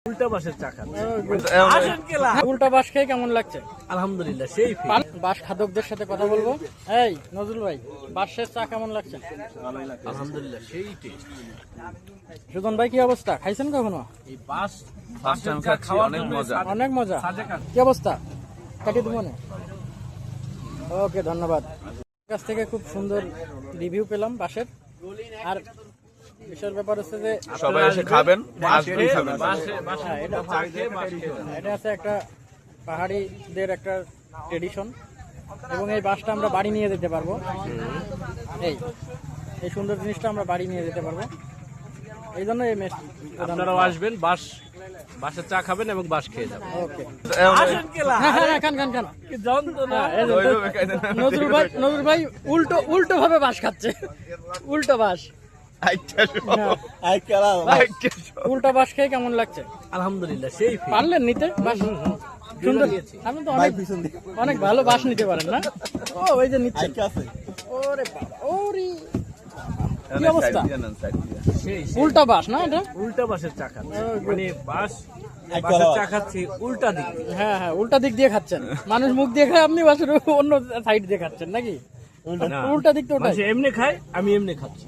উল্টা বাঁশের চা খাচ্ছি। উল্টা বাঁশ খেয়ে কেমন লাগছে? আলহামদুলিল্লাহ সেই বাঁশ খাদকদের সাথে কথা বলবো। এই নজরুল ভাই, বাঁশের চা কেমন লাগছে? আলহামদুলিল্লাহ সেই টেস্ট। সুজন ভাই কি অবস্থা, খাইছেন কখনো? এই বাঁশের চা খাওয়ার অনেক মজা। অনেক মজা। কি অবস্থা, কাটিয়ে দেবো না? ওকে, ধন্যবাদ। কাছ থেকে খুব সুন্দর রিভিউ পেলাম বাঁশের। আর বিশেষ ব্যাপার হচ্ছে যে সবাই এসে খাবেন, আসবেন খাবেন। হ্যাঁ, এটা আছে একটা পাহাড়িদের একটা ট্রেডিশন, এবং এই বাঁশটা আমরা বাড়ি নিয়ে যেতে পারবো। এই সুন্দর জিনিসটা আমরা বাড়ি নিয়ে যেতে পারবো, এই জন্য এই মেস আপনারাও আসবেন, বাঁশের চা খাবেন এবং বাঁশ খেয়ে যাবেন। ওকে, খান খান খান। নজরুল ভাই উল্টো ভাবে বাঁশ খাচ্ছে, উল্টো বাঁশ। উল্টা বাঁশ খেয়ে কেমন লাগছে? আলহামদুলিল্লাহ সেই পারলেন নিতে বাঁশ? সুন্দর। আপনি তো অনেক ভালো বাঁশ নিতে পারেন না? ও, ওই যে নিচ্ছেন। ওরে বাবা, ওরে কি অবস্থা! উল্টা বাঁশ না এটা? উল্টা বাঁশের চা খাচ্ছি, মানে বাঁশের চা খাচ্ছি উল্টা দিক। হ্যাঁ, উল্টা দিক দিয়ে খাচ্ছেন। মানুষ মুখ দিয়ে খায়, আপনি বাঁশের অন্য সাইড দিয়ে খাচ্ছেন নাকি? উল্টা দিক তো ওটা এমনি খায়, আমি এমনি খাচ্ছি।